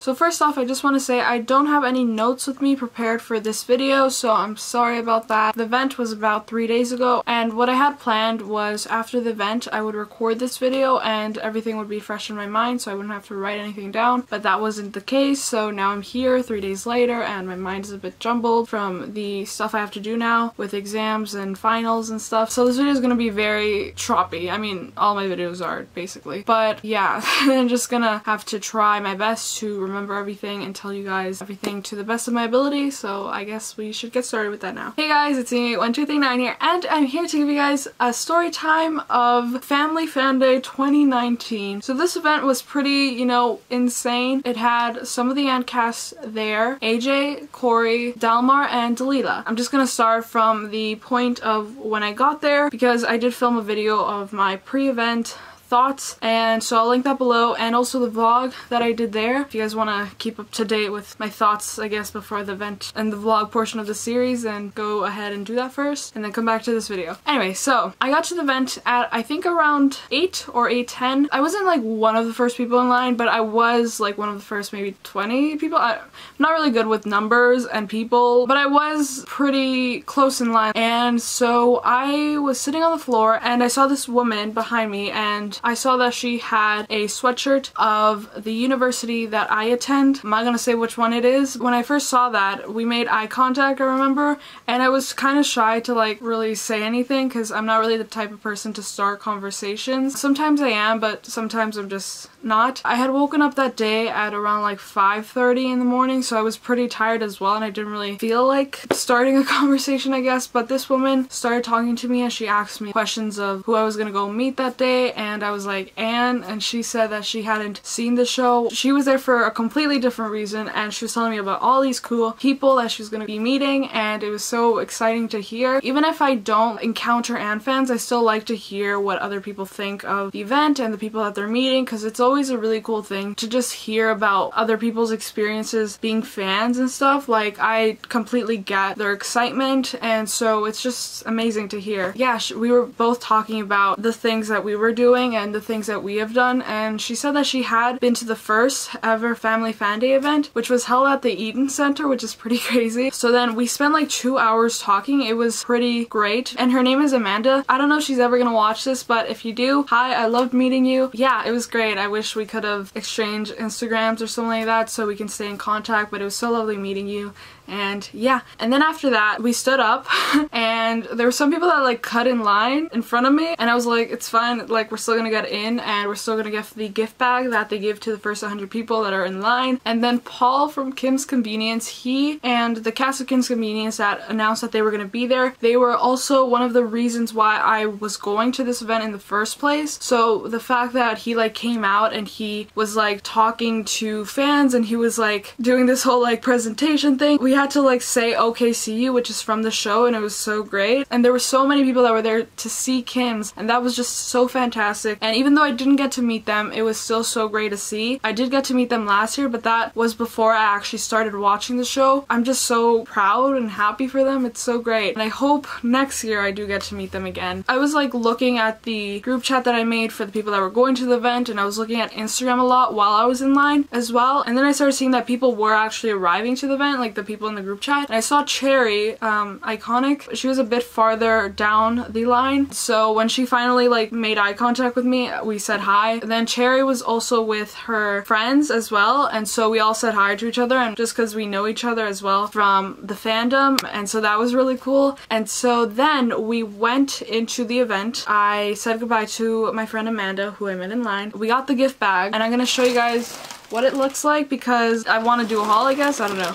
So first off, I just want to say I don't have any notes with me prepared for this video, so I'm sorry about that. The event was about 3 days ago, and what I had planned was after the event I would record this video and everything would be fresh in my mind so I wouldn't have to write anything down, but that wasn't the case. So now I'm here 3 days later and my mind is a bit jumbled from the stuff I have to do now with exams and finals and stuff. So this video is going to be very choppy. I mean, all my videos are basically. But yeah, I'm just gonna have to try my best to remember everything and tell you guys everything to the best of my ability. So I guess we should get started with that now. Hey guys, it's me, 1239 here, and I'm here to give you guys a story time of Family Fan Day 2019. So this event was pretty, you know, insane. It had some of the Ant cast there, AJ, Corey, Dalmar, and Delilah. I'm just gonna start from the point of when I got there because I did film a video of my pre-event thoughts, and so I'll link that below, and also the vlog that I did there if you guys want to keep up to date with my thoughts, I guess, before the event and the vlog portion of the series. Then go ahead and do that first and then come back to this video. Anyway, so I got to the event at I think around 8 or 8:10. I wasn't like one of the first people in line, but I was like one of the first maybe 20 people. I'm not really good with numbers and people, but I was pretty close in line. And so I was sitting on the floor and I saw this woman behind me, and I saw that she had a sweatshirt of the university that I attend. I'm not gonna say which one it is. When I first saw that, we made eye contact, I remember, and I was kind of shy to like really say anything because I'm not really the type of person to start conversations. Sometimes I am, but sometimes I'm just not. I had woken up that day at around like 5:30 in the morning, so I was pretty tired as well, and I didn't really feel like starting a conversation, I guess. But this woman started talking to me and she asked me questions of who I was gonna go meet that day, and I was like, Anne, and she said that she hadn't seen the show. She was there for a completely different reason, and she was telling me about all these cool people that she was gonna be meeting, and it was so exciting to hear. Even if I don't encounter Anne fans, I still like to hear what other people think of the event and the people that they're meeting, because it's always a really cool thing to just hear about other people's experiences being fans and stuff. Like, I completely get their excitement, and so it's just amazing to hear. Yeah, we were both talking about the things that we were doing and the things that we have done, and she said that she had been to the first ever Family Fan Day event, which was held at the Eaton Center, which is pretty crazy. So then we spent like 2 hours talking. It was pretty great, and her name is Amanda. I don't know if she's ever gonna watch this, but if you do, hi, I loved meeting you. Yeah, it was great. I wish we could have exchanged Instagrams or something like that so we can stay in contact, but it was so lovely meeting you. And yeah, and then after that we stood up and there were some people that like cut in line in front of me, and I was like, it's fine, like we're still gonna get in and we're still gonna get the gift bag that they give to the first 100 people that are in line. And then Paul from Kim's Convenience, he and the cast of Kim's Convenience that announced that they were gonna be there, they were also one of the reasons why I was going to this event in the first place. So the fact that he like came out and he was like talking to fans and he was like doing this whole like presentation thing, we had to like say OKCU, which is from the show, and it was so great. And there were so many people that were there to see Kim's, and that was just so fantastic. And even though I didn't get to meet them, it was still so great to see. I did get to meet them last year, but that was before I actually started watching the show. I'm just so proud and happy for them. It's so great, and I hope next year I do get to meet them again. I was like looking at the group chat that I made for the people that were going to the event, and I was looking at Instagram a lot while I was in line as well, and then I started seeing that people were actually arriving to the event, like the people in the group chat. And I saw Cherry, Iconic. She was a bit farther down the line, so when she finally like made eye contact with me, we said hi. And then Cherry was also with her friends as well, and so we all said hi to each other, and just because we know each other as well from the fandom, and so that was really cool. And so then we went into the event. I said goodbye to my friend Amanda, who I met in line. We got the gift bag, and I'm gonna show you guys what it looks like because I want to do a haul, I guess. I don't know.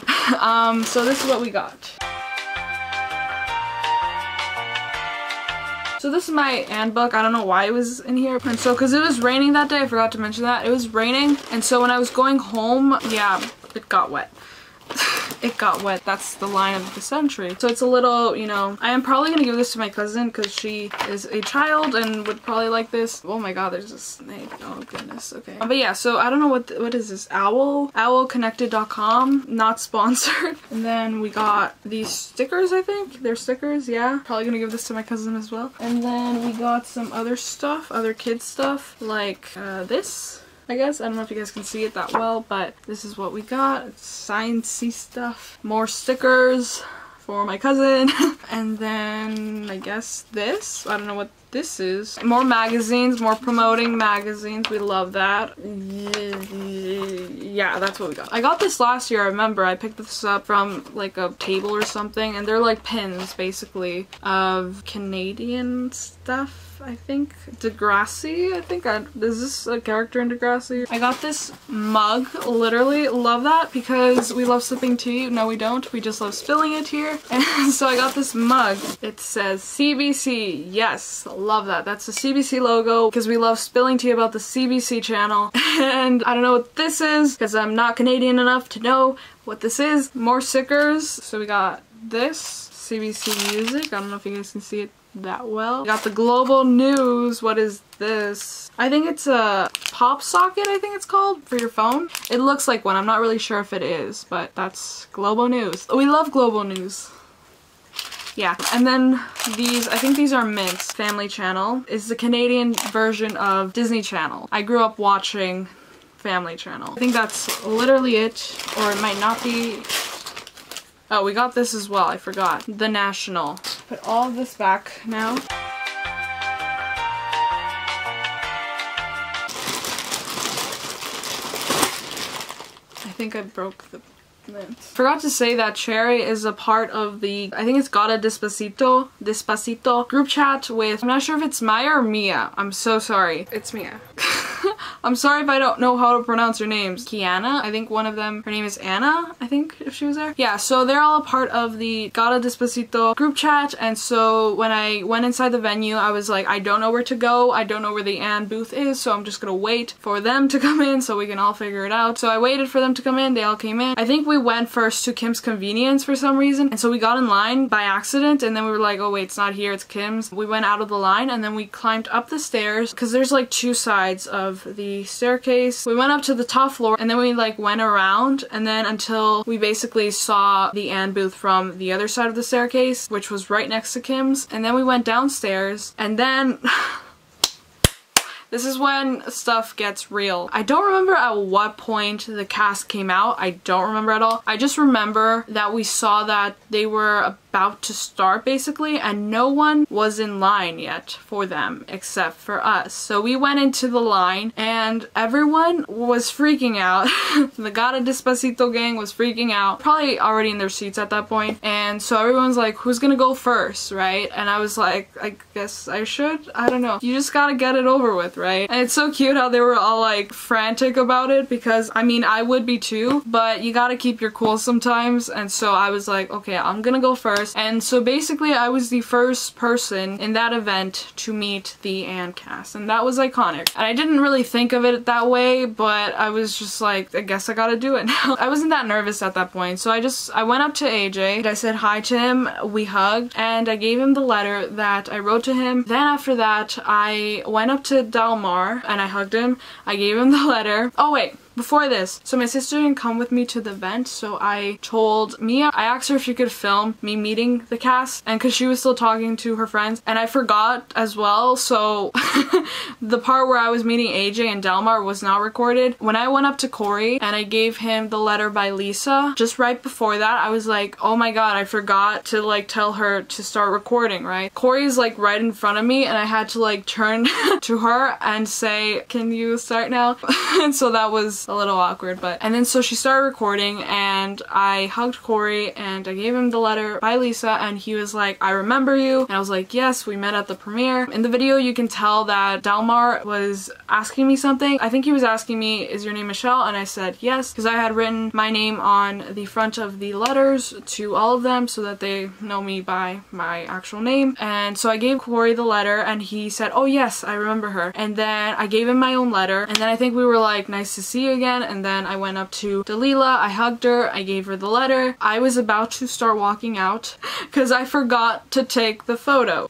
So this is what we got. So this is my Anne book. I don't know why it was in here. And so, because it was raining that day, I forgot to mention that. It was raining, and so when I was going home, yeah, it got wet. It got wet. That's the line of the century. So it's a little, you know, I am probably gonna give this to my cousin because she is a child and would probably like this. Oh my god, there's a snake. Oh goodness. Okay. But yeah, so I don't know what is this? Owlconnected.com. Not sponsored. And then we got these stickers, I think. They're stickers, yeah. Probably gonna give this to my cousin as well. And then we got some other stuff, other kids stuff, like this. I guess. I don't know if you guys can see it that well, but this is what we got. It's science-y stuff. More stickers for my cousin. And then I guess this. I don't know what this is. More magazines, more promoting magazines. We love that. Yeah, that's what we got. I got this last year, I remember. I picked this up from like a table or something, and they're like pins basically of Canadian stuff. I think Degrassi. I think is this a character in Degrassi? I got this mug. Literally love that because we love sipping tea. No, we don't. We just love spilling it here. And so I got this mug. It says CBC. Yes, love that. That's the CBC logo because we love spilling tea about the CBC channel. And I don't know what this is because I'm not Canadian enough to know what this is. More stickers. So we got this CBC music. I don't know if you guys can see it that well. Got the global news. What is this? I think it's a pop socket, I think it's called, for your phone. It looks like one. I'm not really sure if it is, but that's global news. We love global news. Yeah, and then these, I think these are Mint's Family Channel. Is the Canadian version of Disney Channel. I grew up watching Family Channel. I think that's literally it, or it might not be. Oh, we got this as well, I forgot. The National. Put all of this back now. I think I broke the lint. Forgot to say that Cherry is a part of the, I think it's Gotta Despacito group chat with, I'm not sure if it's Maya or Mia. I'm so sorry. It's Mia. I'm sorry if I don't know how to pronounce your names. Kiana, I think one of them, her name is Anna, I think, if she was there. Yeah, so they're all a part of the Gotta Despacito group chat, and so when I went inside the venue, I was like, I don't know where to go, I don't know where the Anne booth is, so I'm just gonna wait for them to come in so we can all figure it out. So I waited for them to come in, they all came in. I think we went first to Kim's Convenience for some reason, and so we got in line by accident, and then we were like, oh wait, it's not here, it's Kim's. We went out of the line, and then we climbed up the stairs, because there's like two sides of the staircase. We went up to the top floor and then we like went around and then until we basically saw the Anne booth from the other side of the staircase, which was right next to Kim's, and then we went downstairs and then this is when stuff gets real. I don't remember at what point the cast came out. I don't remember at all. I just remember that we saw that they were about to start basically and no one was in line yet for them except for us. So we went into the line and everyone was freaking out. The Gotta Despacito gang was freaking out. Probably already in their seats at that point. And so everyone's like, who's gonna go first, right? And I was like, I guess I should? I don't know. You just gotta get it over with, right? And it's so cute how they were all like frantic about it because, I mean, I would be too, but you gotta keep your cool sometimes. And so I was like, okay, I'm gonna go first. And so basically I was the first person in that event to meet the Anne cast, and that was iconic. And I didn't really think of it that way, but I was just like, I guess I gotta do it now. I wasn't that nervous at that point, so I went up to AJ, I said hi to him, we hugged, and I gave him the letter that I wrote to him. Then after that, I went up to Delmar and I hugged him, I gave him the letter. Oh wait, before this, so my sister didn't come with me to the event, so I told Mia, I asked her if she could film me meeting the cast, and because she was still talking to her friends, and I forgot as well, so the part where I was meeting AJ and Delmar was not recorded. When I went up to Corey and I gave him the letter by Lisa, just right before that, I was like, oh my god, I forgot to like tell her to start recording, right? Corey's like right in front of me, and I had to like turn to her and say, can you start now? And so that was a little awkward, but and then so she started recording and I hugged Corey and I gave him the letter by Lisa and he was like, I remember you, and I was like, yes, we met at the premiere. In the video you can tell that Delmar was asking me something. I think he was asking me, is your name Michelle? And I said yes, because I had written my name on the front of the letters to all of them so that they know me by my actual name. And so I gave Corey the letter and he said, oh yes, I remember her. And then I gave him my own letter and then I think we were like, nice to see you again, and then I went up to Delilah, I hugged her, I gave her the letter. I was about to start walking out because I forgot to take the photo.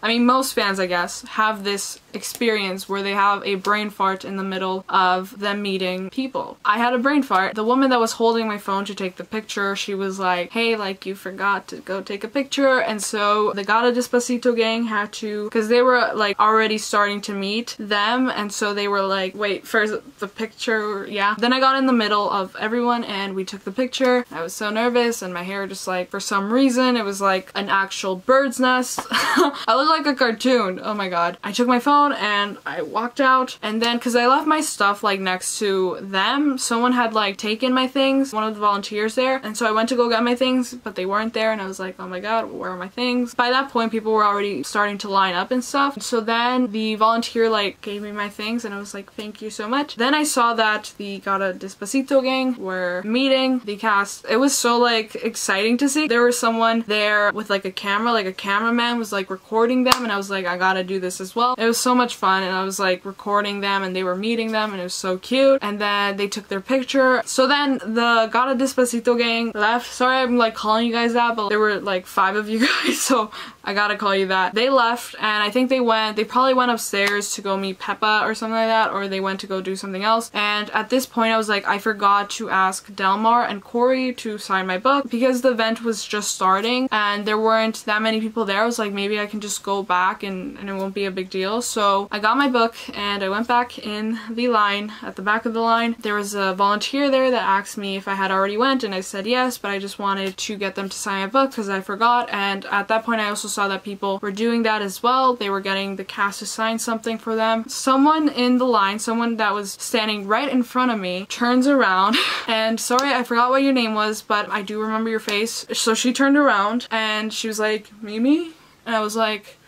I mean, most fans, I guess, have this experience where they have a brain fart in the middle of them meeting people. I had a brain fart. The woman that was holding my phone to take the picture, she was like, hey, like, you forgot to go take a picture. And so the Gata Despacito gang had to, because they were like already starting to meet them, and so they were like, wait, first the picture, yeah. Then I got in the middle of everyone and we took the picture. I was so nervous and my hair just like, for some reason, it was like an actual bird's nest. I looked like a cartoon. Oh my god. I took my phone and I walked out, and then because I left my stuff like next to them, someone had like taken my things, one of the volunteers there, and so I went to go get my things but they weren't there, and I was like, oh my god, where are my things? By that point people were already starting to line up and stuff, so then the volunteer like gave me my things and I was like, thank you so much. Then I saw that the Gata Despacito gang were meeting the cast. It was so like exciting to see. There was someone there with like a camera, like a cameraman was like recording them, and I was like, I gotta do this as well. It was so much fun, and I was like recording them and they were meeting them and it was so cute, and then they took their picture. So then the Gata Despacito gang left. Sorry I'm like calling you guys that, but there were like 5 of you guys, so I gotta call you that. They left and I think they probably went upstairs to go meet Peppa or something like that, or they went to go do something else. And at this point I was like, I forgot to ask Delmar and Corey to sign my book because the event was just starting and there weren't that many people there. I was like, maybe I can just go back and it won't be a big deal. So I got my book and I went back in the line. At the back of the line there was a volunteer there that asked me if I had already went, and I said yes, but I just wanted to get them to sign my book because I forgot. And at that point I also saw that people were doing that as well. They were getting the cast to sign something for them. Someone in the line, someone that was standing right in front of me, turns around and sorry I forgot what your name was, but I do remember your face. So she turned around and she was like, Mimi? And I was like,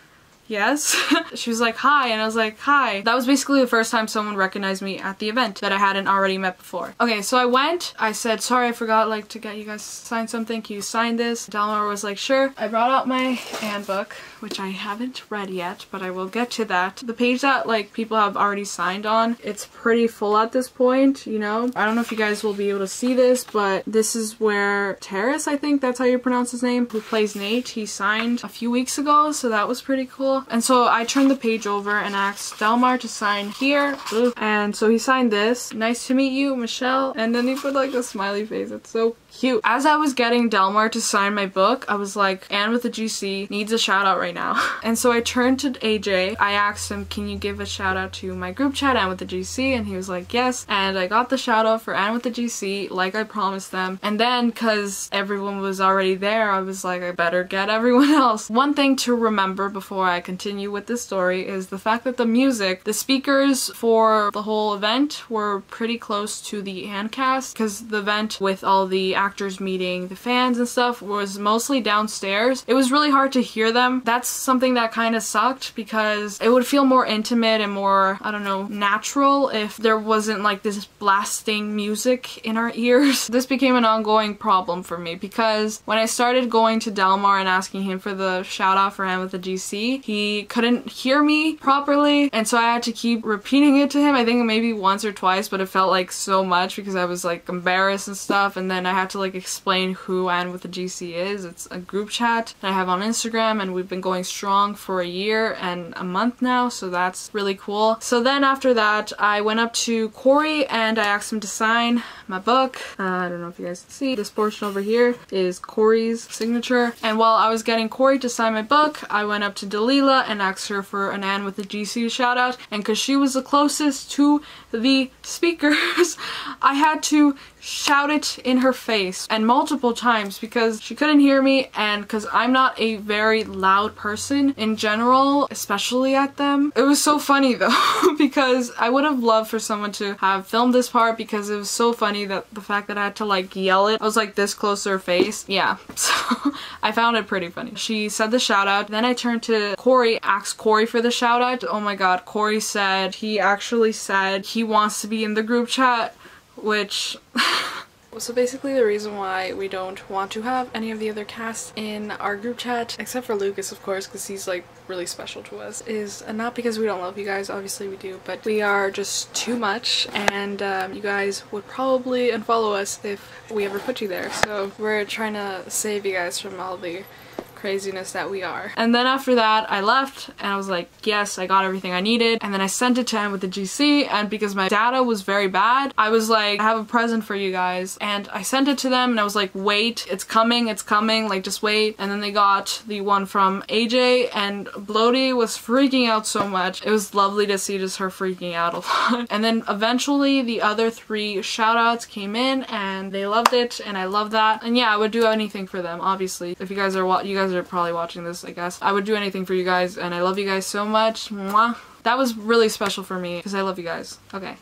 yes. She was like, hi, and I was like, hi. That was basically the first time someone recognized me at the event that I hadn't already met before. Okay, so I went, I said, sorry, I forgot like to get you guys to sign something. Can you sign this? Delmar was like, sure. I brought out my handbook, which I haven't read yet, but I will get to that. The page that like people have already signed on, it's pretty full at this point, you know? I don't know if you guys will be able to see this, but this is where Terrace, I think that's how you pronounce his name, who plays Nate, he signed a few weeks ago, so that was pretty cool. And so I turned the page over and asked Delmar to sign here. And so he signed this. Nice to meet you, Michelle. And then he put like a smiley face. It's so cute. As I was getting Delmar to sign my book, I was like, Anne with the GC needs a shout out right now. And so I turned to AJ. I asked him, can you give a shout out to my group chat, Anne with the GC? And he was like, yes. And I got the shout out for Anne with the GC like I promised them. And then because everyone was already there, I was like, I better get everyone else. One thing to remember before I continue with this story is the fact that the music, the speakers for the whole event were pretty close to the Anne cast, because the event with all the actors meeting the fans and stuff was mostly downstairs. It was really hard to hear them. That's something that kind of sucked because it would feel more intimate and more, I don't know, natural if there wasn't like this blasting music in our ears. This became an ongoing problem for me because when I started going to Delmar and asking him for the shout out for Anne with the GC, he couldn't hear me properly, and so I had to keep repeating it to him. I think maybe once or twice, but it felt like so much because I was like embarrassed and stuff, and then I had to like explain who Anne with the GC is. It's a group chat that I have on Instagram, and we've been going strong for a year and a month now, so that's really cool. So then after that I went up to Corey and I asked him to sign my book. I don't know if you guys can see, this portion over here is Corey's signature, and while I was getting Corey to sign my book, I went up to Dalila and asked her for an Anne with the GC shout out, and because she was the closest to the speakers, I had to shout it in her face and multiple times because she couldn't hear me, and because I'm not a very loud person in general, especially at them. It was so funny though because I would have loved for someone to have filmed this part because it was so funny that the fact that I had to like yell it, I was like this close to her face. Yeah, so I found it pretty funny. She said the shout out, then I turned to Corey, asked Corey for the shout out. Oh my god, Corey said, he actually said he wants to be in the group chat, which so basically the reason why we don't want to have any of the other cast in our group chat, except for Lucas of course because he's like really special to us, is not because we don't love you guys, obviously we do, but we are just too much, and you guys would probably unfollow us if we ever put you there. So we're trying to save you guys from all the craziness that we are. And then after that I left and I was like, yes, I got everything I needed, and then I sent it to him with the GC, and because my data was very bad, I was like, I have a present for you guys, and I sent it to them and I was like, wait, it's coming, like just wait. And then they got the one from AJ, and Bloody was freaking out so much. It was lovely to see just her freaking out a lot. And then eventually the other 3 shoutouts came in and they loved it, and I love that. And yeah, I would do anything for them, obviously. If you guys are probably watching this, I guess. I would do anything for you guys, and I love you guys so much. Mwah. That was really special for me because I love you guys. Okay.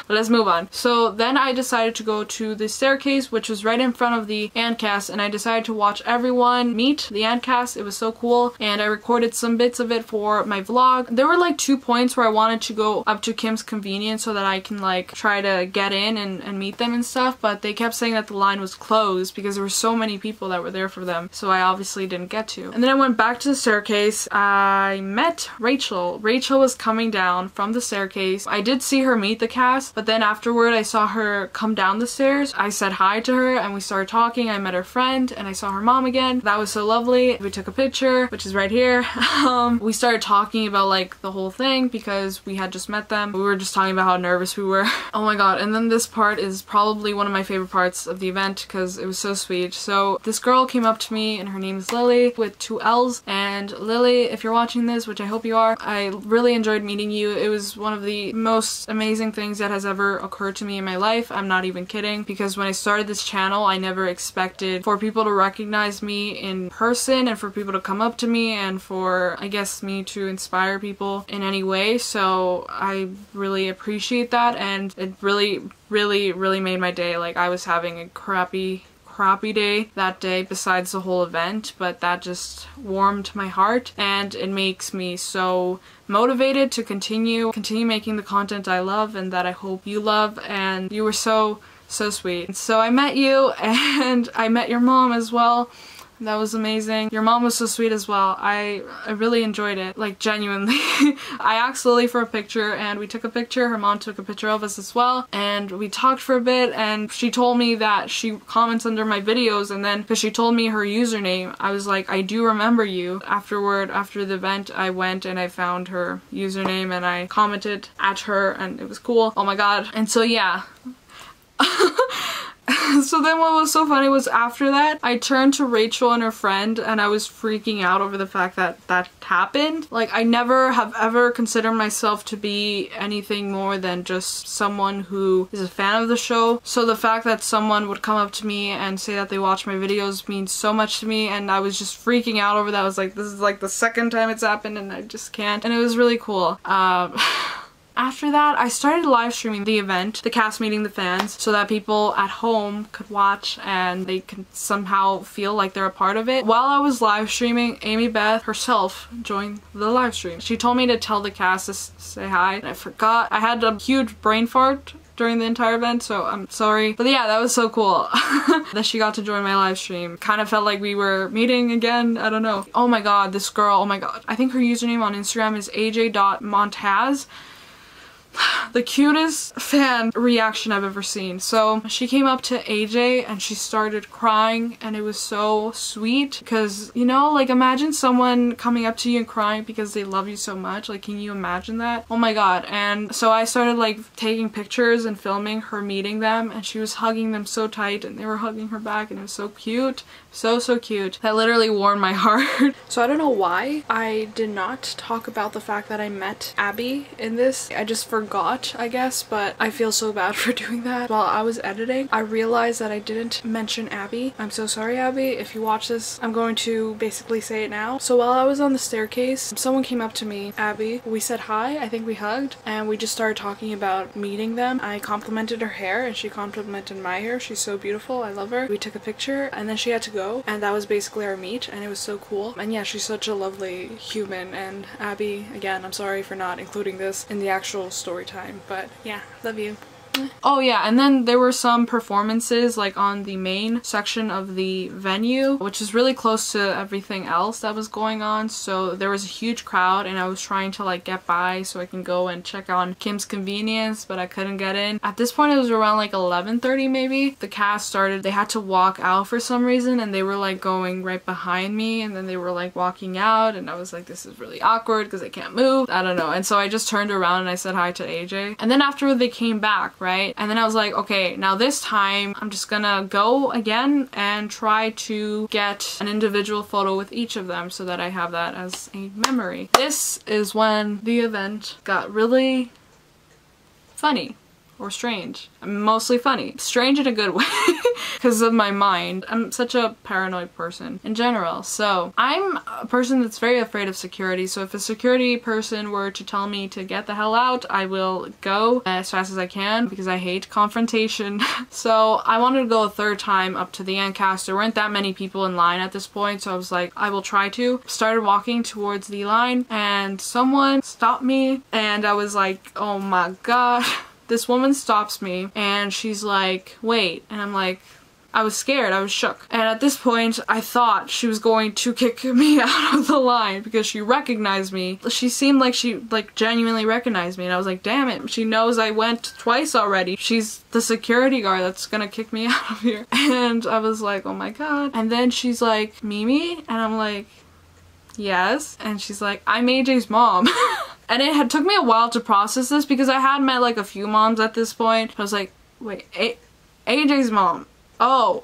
But let's move on. So then I decided to go to the staircase, which was right in front of the Antcast, and I decided to watch everyone meet the Antcast. It was so cool, and I recorded some bits of it for my vlog. There were like 2 points where I wanted to go up to Kim's Convenience so that I can like try to get in and meet them and stuff, but they kept saying that the line was closed because there were so many people that were there for them, so I obviously didn't get to. And then I went back to the staircase. I met Rachel. Rachel was coming down from the staircase. I did see her meet the cast, but then afterward I saw her come down the stairs. I said hi to her and we started talking. I met her friend and I saw her mom again. That was so lovely. We took a picture, which is right here. We started talking about like the whole thing because we had just met them. We were just talking about how nervous we were. Oh my god. And then this part is probably one of my favorite parts of the event because it was so sweet. So this girl came up to me and her name is Lily with 2 L's. And Lily, if you're watching this, which I hope you are, I really enjoyed meeting you. It was one of the most amazing things that has ever occurred to me in my life. I'm not even kidding, because when I started this channel I never expected for people to recognize me in person and for people to come up to me and for, I guess, me to inspire people in any way. So I really appreciate that, and it really made my day. Like, I was having a crappy day that day besides the whole event, but that just warmed my heart, and it makes me so motivated to continue making the content I love and that I hope you love. And you were so sweet. So I met you, and I met your mom as well. That was amazing. Your mom was so sweet as well. I really enjoyed it, like genuinely. I asked Lily for a picture and we took a picture. Her mom took a picture of us as well, and we talked for a bit, and she told me that she comments under my videos, and then because she told me her username, I was like, I do remember you. Afterward, after the event, I went and I found her username and I commented at her, and it was cool. Oh my god. And so yeah. So then what was so funny was after that, I turned to Rachel and her friend and I was freaking out over the fact that that happened. Like, I never have ever considered myself to be anything more than just someone who is a fan of the show. So the fact that someone would come up to me and say that they watch my videos means so much to me, and I was just freaking out over that. I was like, this is like the 2nd time it's happened and I just can't. And it was really cool. After that, I started live streaming the event, the cast meeting the fans, so that people at home could watch and they could somehow feel like they're a part of it. While I was live streaming, Amy Beth herself joined the live stream. She told me to tell the cast to say hi, and I forgot. I had a huge brain fart during the entire event, so I'm sorry. But yeah, that was so cool that she got to join my live stream. Kind of felt like we were meeting again. I don't know. Oh my god, this girl, oh my god. I think her username on Instagram is aj.montaz. The cutest fan reaction I've ever seen. So she came up to AJ and she started crying, and it was so sweet because, you know, like, imagine someone coming up to you and crying because they love you so much. Like, can you imagine that? Oh my god. And so I started like taking pictures and filming her meeting them, and she was hugging them so tight and they were hugging her back, and it was so cute. So cute. That literally warmed my heart. So I don't know why I did not talk about the fact that I met Abby in this. I just forgot, I guess, but I feel so bad for doing that. While I was editing, I realized that I didn't mention Abby. I'm so sorry, Abby. If you watch this, I'm going to basically say it now. So while I was on the staircase, someone came up to me, Abby. We said hi, I think we hugged, and we just started talking about meeting them. I complimented her hair and she complimented my hair. She's so beautiful. I love her. We took a picture and then she had to go, and that was basically our meet, and it was so cool. And yeah, she's such a lovely human. And Abby, again, I'm sorry for not including this in the actual story time, but yeah, love you. Oh yeah, and then there were some performances like on the main section of the venue, which is really close to everything else that was going on. So there was a huge crowd and I was trying to like get by so I can go and check on Kim's Convenience, but I couldn't get in. At this point it was around like 11:30 maybe. The cast started, they had to walk out for some reason and they were like going right behind me and then they were like walking out and I was like, this is really awkward because I can't move. I don't know. And so I just turned around and I said hi to AJ. And then after they came back, right? And then I was like, okay, now this time I'm just gonna go again and try to get an individual photo with each of them so that I have that as a memory. This is when the event got really funny. Or strange. Mostly funny. Strange in a good way because of my mind. I'm such a paranoid person in general. So I'm a person that's very afraid of security. So if a security person were to tell me to get the hell out, I will go as fast as I can because I hate confrontation. So I wanted to go a third time up to the end cast. There weren't that many people in line at this point. So I was like, I will try to. Started walking towards the line and someone stopped me and I was like, oh my god. This woman stops me and she's like, wait. And I'm like, I was scared, I was shook. And at this point, I thought she was going to kick me out of the line because she recognized me. She seemed like she genuinely recognized me and I was like, damn it, she knows I went twice already. She's the security guard that's gonna kick me out of here. And I was like, oh my god. And then she's like, Mimi? And I'm like, yes. And she's like, I'm AJ's mom. And it had took me a while to process this because I had met like a few moms at this point. I was like, wait, AJ's mom. Oh.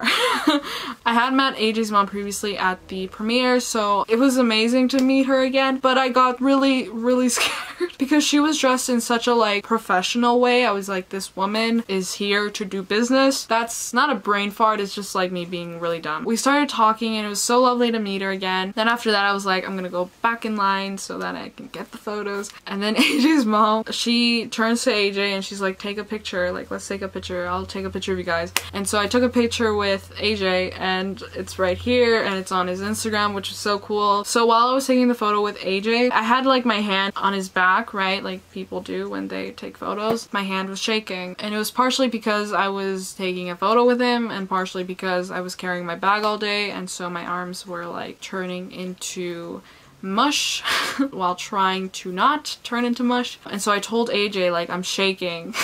I had met AJ's mom previously at the premiere, so it was amazing to meet her again, but I got really, really scared because she was dressed in such a like professional way. I was like, this woman is here to do business. That's not a brain fart, it's just like me being really dumb. We started talking and it was so lovely to meet her again. Then after that I was like, I'm gonna go back in line so that I can get the photos. And then AJ's mom, she turns to AJ and she's like, take a picture, like let's take a picture, I'll take a picture of you guys. And so I took a picture with AJ and it's right here and it's on his Instagram, which is so cool. So while I was taking the photo with AJ, I had like my hand on his back, right, like people do when they take photos. My hand was shaking and it was partially because I was taking a photo with him and partially because I was carrying my bag all day and so my arms were like turning into mush while trying to not turn into mush. And so I told AJ like, I'm shaking.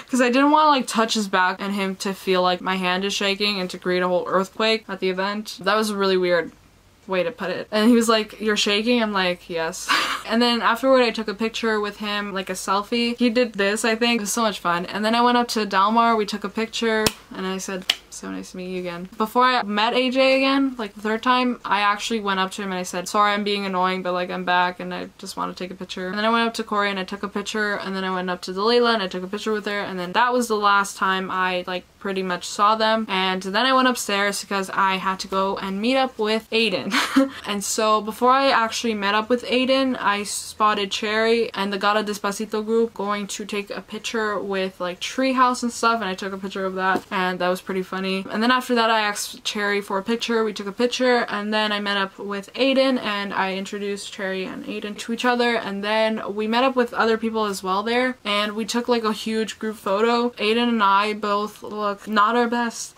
Because I didn't want to like touch his back and him to feel like my hand is shaking and to create a whole earthquake at the event. That was a really weird way to put it. And he was like, you're shaking? I'm like, yes. And then afterward I took a picture with him, like a selfie. He did this, I think. It was so much fun. And then I went up to TUMBLR, we took a picture and I said, so nice to meet you again. Before I met AJ again, like the third time, I actually went up to him and I said, sorry I'm being annoying, but like I'm back and I just want to take a picture. And then I went up to Corey and I took a picture and then I went up to Delilah and I took a picture with her and then that was the last time I like pretty much saw them. And then I went upstairs because I had to go and meet up with Aiden. And so before I actually met up with Aiden, I spotted Cherry and the Gata Despacito group going to take a picture with like Treehouse and stuff and I took a picture of that and that was pretty funny. And then after that I asked Cherry for a picture, we took a picture and then I met up with Aiden and I introduced Cherry and Aiden to each other and then we met up with other people as well there and we took like a huge group photo. Aiden and I both look not our best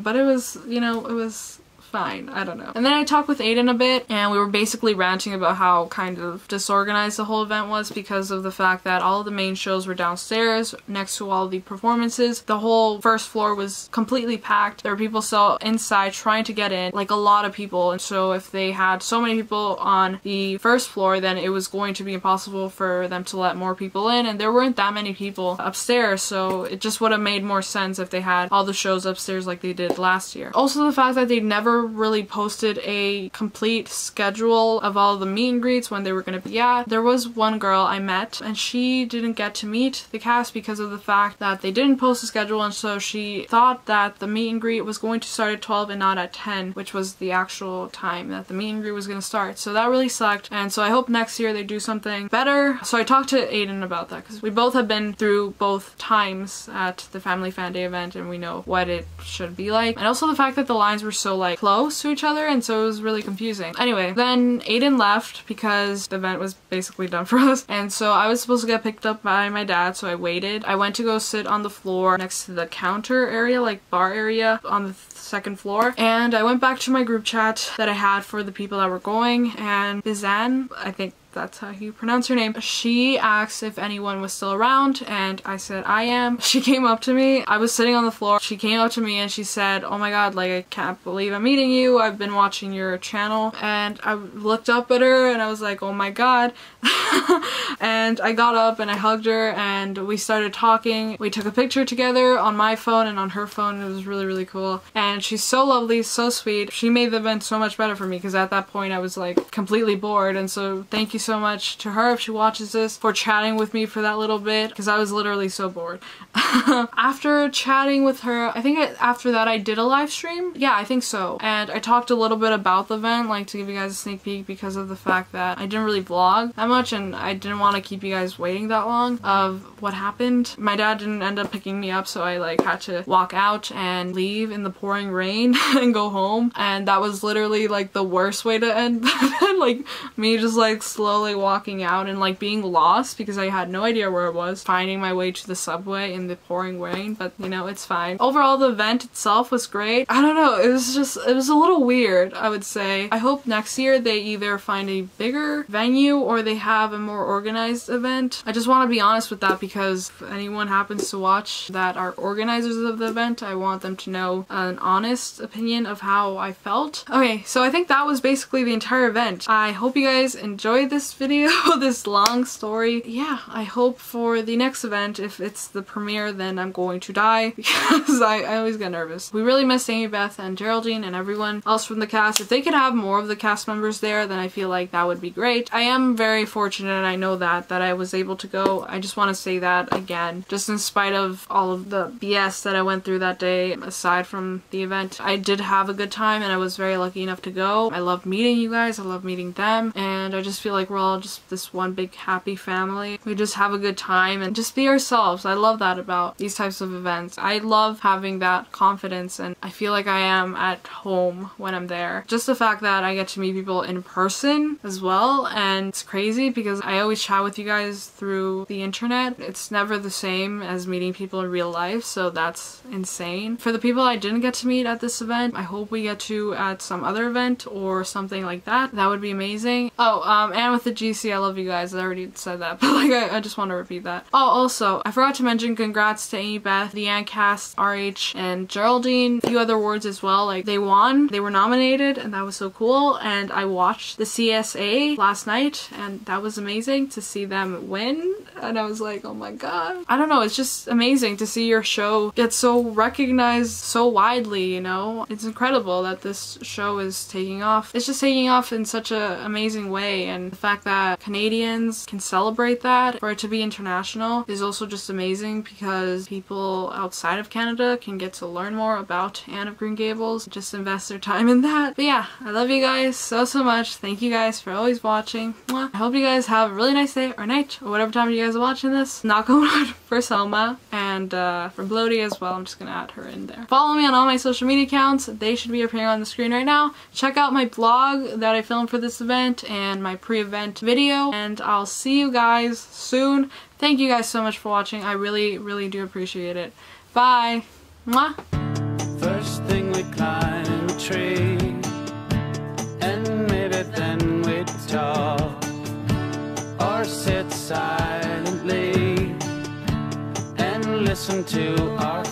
but it was, you know, it was fine. I don't know. And then I talked with Aiden a bit and we were basically ranting about how kind of disorganized the whole event was because of the fact that all of the main shows were downstairs next to all the performances. The whole first floor was completely packed. There were people still inside trying to get in, like a lot of people. And so if they had so many people on the first floor, then it was going to be impossible for them to let more people in. And there weren't that many people upstairs, so it just would have made more sense if they had all the shows upstairs like they did last year. Also the fact that they never really posted a complete schedule of all the meet and greets when they were going to be at. There was one girl I met and she didn't get to meet the cast because of the fact that they didn't post a schedule and so she thought that the meet and greet was going to start at 12 and not at 10, which was the actual time that the meet and greet was going to start. So that really sucked and so I hope next year they do something better. So I talked to Aiden about that because we both have been through both times at the Family Fan Day event and we know what it should be like. And also the fact that the lines were so like close close to each other, and so it was really confusing. Anyway, then Aiden left because the event was basically done for us, and so I was supposed to get picked up by my dad, so I waited. I went to go sit on the floor next to the counter area, like bar area on the second floor, and I went back to my group chat that I had for the people that were going, and Bizan, I think that's how you pronounce her name, she asked if anyone was still around, and I said I am. She came up to me. I was sitting on the floor. She came up to me and she said, oh my god, like, I can't believe I'm meeting you. I've been watching your channel. And I looked up at her and I was like, oh my god. And I got up and I hugged her and we started talking. We took a picture together on my phone and on her phone. It was really, really cool. And she's so lovely, so sweet. She made the event so much better for me because at that point I was like completely bored, and so thank you so much to her if she watches this for chatting with me for that little bit because I was literally so bored. After chatting with her, I think after that I did a live stream. Yeah, I think so. And I talked a little bit about the event, like to give you guys a sneak peek because of the fact that I didn't really vlog that much and I didn't want to keep you guys waiting that long of what happened. My dad didn't end up picking me up, so I like had to walk out and leave in the pouring rain and go home, and that was literally like the worst way to end like me just like slowly walking out and like being lost because I had no idea where it was, finding my way to the subway in the pouring rain, but you know, it's fine. Overall, the event itself was great. I don't know, it was a little weird, I would say. I hope next year they either find a bigger venue or they have a more organized event. I just want to be honest with that because if anyone happens to watch that are organizers of the event, I want them to know an honest opinion of how I felt. Okay, so I think that was basically the entire event. I hope you guys enjoyed this video, this long story. Yeah, I hope for the next event, if it's the premiere, then I'm going to die because I always get nervous. We really missed Amy, Beth, and Geraldine and everyone else from the cast. If they could have more of the cast members there, then I feel like that would be great. I am very fortunate, and I know that I was able to go. I just want to say that again, just in spite of all of the BS that I went through that day, aside from the event, I did have a good time and I was very lucky enough to go. I loved meeting you guys, I love meeting them, and I just feel like we're all just this one big happy family. We just have a good time and just be ourselves. I love that about these types of events. I love having that confidence, and I feel like I am at home when I'm there. Just the fact that I get to meet people in person as well, and it's crazy because I always chat with you guys through the internet. It's never the same as meeting people in real life, so that's insane. For the people I didn't get to meet at this event, I hope we get to at some other event or something like that. That would be amazing. Oh, and with the GC, I love you guys. I already said that, but like I just want to repeat that. Oh, also, I forgot to mention congrats to Amy, Beth, the Cast, RH, and Geraldine. A few other awards as well. Like, they won. They were nominated, and that was so cool. And I watched the CSA last night, and that was amazing to see them win. And I was like, oh my god. I don't know, it's just amazing to see your show get so recognized so widely, you know? It's incredible that this show is taking off. It's just taking off in such an amazing way, and the fact that Canadians can celebrate that, for it to be international, is also just amazing because people outside of Canada can get to learn more about Anne of Green Gables, just invest their time in that. But yeah, I love you guys so much. Thank you guys for always watching. Mwah. I hope you guys have a really nice day or night or whatever time you guys are watching this. Knock on wood for Selma, and for Bloody as well. I'm just gonna add her in there. Follow me on all my social media accounts. They should be appearing on the screen right now. Check out my vlog that I filmed for this event and my pre-event video, and I'll see you guys soon. Thank you guys so much for watching. I really do appreciate it. Bye. Mwah. First thing we climb a tree, and maybe then we talk, or sit silently and listen to our